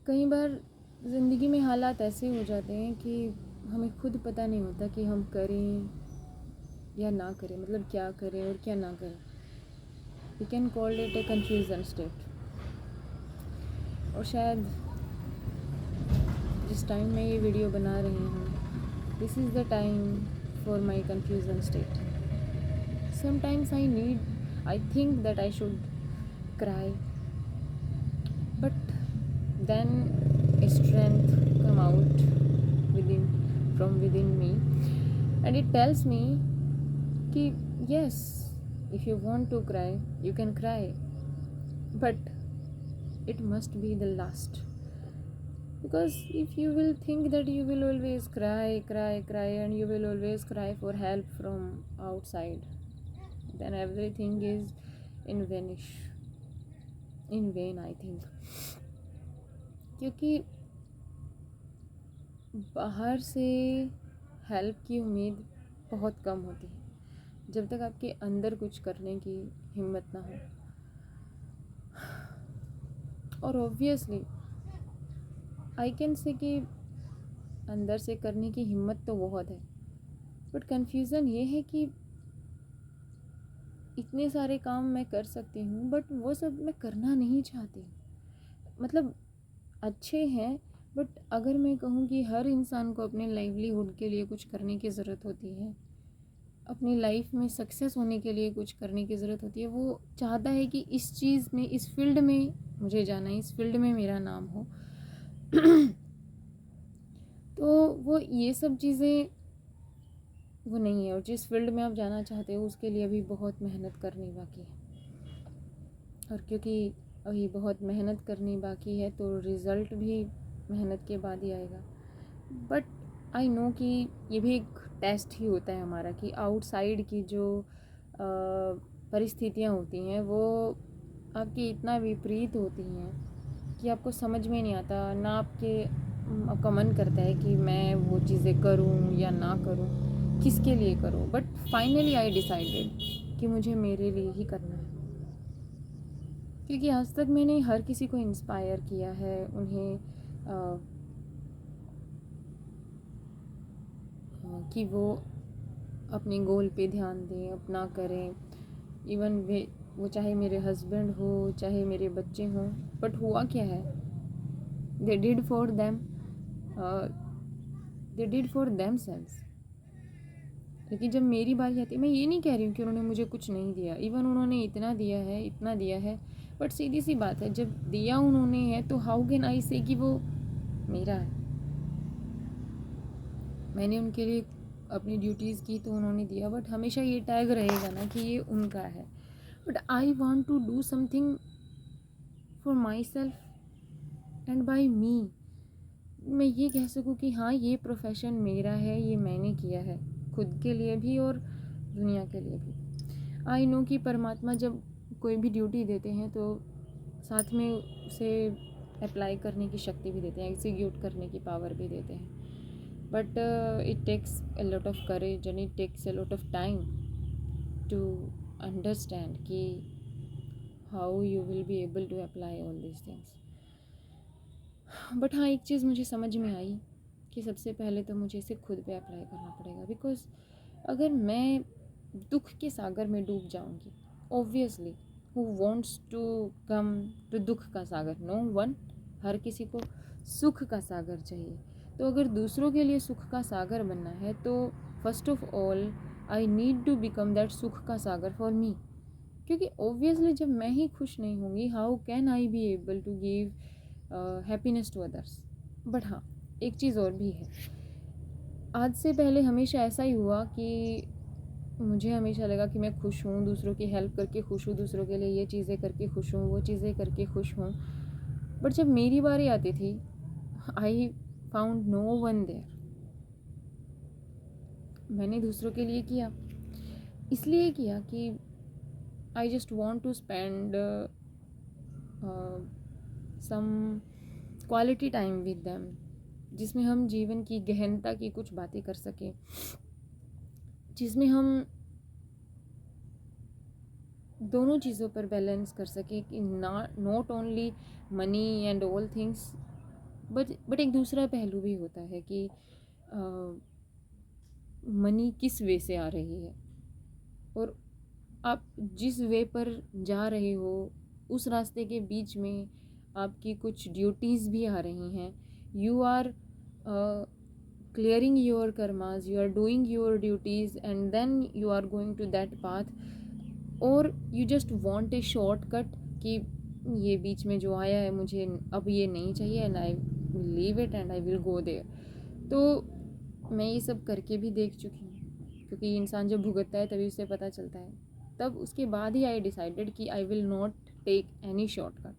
कई बार ज़िंदगी में हालात ऐसे हो जाते हैं कि हमें खुद पता नहीं होता कि हम करें या ना करें, मतलब क्या करें और क्या ना करें. We can call it a confusion state. और शायद जिस टाइम मैं ये वीडियो बना रही हूँ, this is the time for my confusion state. Sometimes I think that I should cry, but then a strength come out from within me, and it tells me कि yes, if you want to cry you can cry, but it must be the last. Because if you will think that you will always cry and you will always cry for help from outside, then everything is in vain, I think. क्योंकि बाहर से help की उम्मीद बहुत कम होती है जब तक आपके अंदर कुछ करने की हिम्मत ना हो. और ऑब्वियसली आई कैन से कि अंदर से करने की हिम्मत तो बहुत है, बट कन्फ्यूज़न ये है कि इतने सारे काम मैं कर सकती हूँ बट वो सब मैं करना नहीं चाहती. मतलब अच्छे हैं, बट अगर मैं कहूँ कि हर इंसान को अपने लाइवलीहुड के लिए कुछ करने की ज़रूरत होती है, अपनी लाइफ में सक्सेस होने के लिए कुछ करने की ज़रूरत होती है. वो चाहता है कि इस चीज़ में, इस फील्ड में मुझे जाना है, इस फील्ड में मेरा नाम हो. तो वो ये सब चीज़ें वो नहीं है. और जिस फील्ड में आप जाना चाहते हो उसके लिए अभी बहुत मेहनत करनी बाकी है. और क्योंकि अभी बहुत मेहनत करनी बाकी है तो रिज़ल्ट भी मेहनत के बाद ही आएगा. बट आई नो कि ये भी एक टेस्ट ही होता है हमारा, कि आउटसाइड की जो परिस्थितियाँ होती हैं वो आपकी इतना विपरीत होती हैं कि आपको समझ में नहीं आता. ना आपका मन करता है कि मैं वो चीज़ें करूं या ना करूं, किसके लिए करूं. बट फाइनली आई डिसाइडेड कि मुझे मेरे लिए ही करना है. क्योंकि आज तक मैंने हर किसी को इंस्पायर किया है, उन्हें कि वो अपने गोल पे ध्यान दें, अपना करें. इवन वो चाहे मेरे हस्बैंड हो, चाहे मेरे बच्चे हों. बट हुआ क्या है, they did for them selves. लेकिन जब मेरी बारी आती है, मैं ये नहीं कह रही हूँ कि उन्होंने मुझे कुछ नहीं दिया, इवन उन्होंने इतना दिया है. बट सीधी सी बात है, जब दिया उन्होंने है तो हाउ कैन आई से कि वो मेरा है. मैंने उनके लिए अपनी ड्यूटीज़ की तो उन्होंने दिया, बट हमेशा ये टैग रहेगा ना कि ये उनका है. But I want to do something for myself and by me. मैं ये कह सकूँ कि हाँ, ये प्रोफेशन मेरा है, ये मैंने किया है खुद के लिए भी और दुनिया के लिए भी. आई नो कि परमात्मा जब कोई भी ड्यूटी देते हैं तो साथ में उसे अप्लाई करने की शक्ति भी देते हैं, एग्जीक्यूट करने की पावर भी देते हैं. But it takes a lot of courage and it takes a lot of time to understand कि how you will be able to apply all these things. But हाँ, एक चीज़ मुझे समझ में आई कि सबसे पहले तो मुझे इसे खुद पे अप्लाई करना पड़ेगा. बिकॉज अगर मैं दुख के सागर में डूब जाऊंगी, obviously who wants to come to दुख का सागर? No one. हर किसी को सुख का सागर चाहिए. तो अगर दूसरों के लिए सुख का सागर बनना है तो first of all I need to become that सुख का सागर फॉर मी. क्योंकि ऑब्वियसली जब मैं ही खुश नहीं होंगी, how can I be able to give happiness to others. But हाँ, एक चीज़ और भी है. आज से पहले हमेशा ऐसा ही हुआ कि मुझे हमेशा लगा कि मैं खुश हूँ, दूसरों की हेल्प करके खुश हूँ, दूसरों के लिए ये चीज़ें करके खुश हूँ, वो चीज़ें करके खुश हूँ. बट जब मेरी बारी आती थी, I found no one there. मैंने दूसरों के लिए किया, इसलिए किया कि I just want to spend some quality time with them, जिसमें हम जीवन की गहनता की कुछ बातें कर सकें, जिसमें हम दोनों चीज़ों पर बैलेंस कर सकें कि not only money and all things, but एक दूसरा पहलू भी होता है कि मनी किस वे से आ रही है, और आप जिस वे पर जा रहे हो उस रास्ते के बीच में आपकी कुछ ड्यूटीज़ भी आ रही हैं. You are clearing your karmas, you are doing your duties, and then you are going to that path, और you just want a shortcut कि ये बीच में जो आया है मुझे अब ये नहीं चाहिए, and I will leave it and I will go there. तो मैं ये सब करके भी देख चुकी हूँ, क्योंकि इंसान जब भुगतता है तभी उसे पता चलता है. तब उसके बाद ही आई डिसाइडेड कि I will not take any shortcut.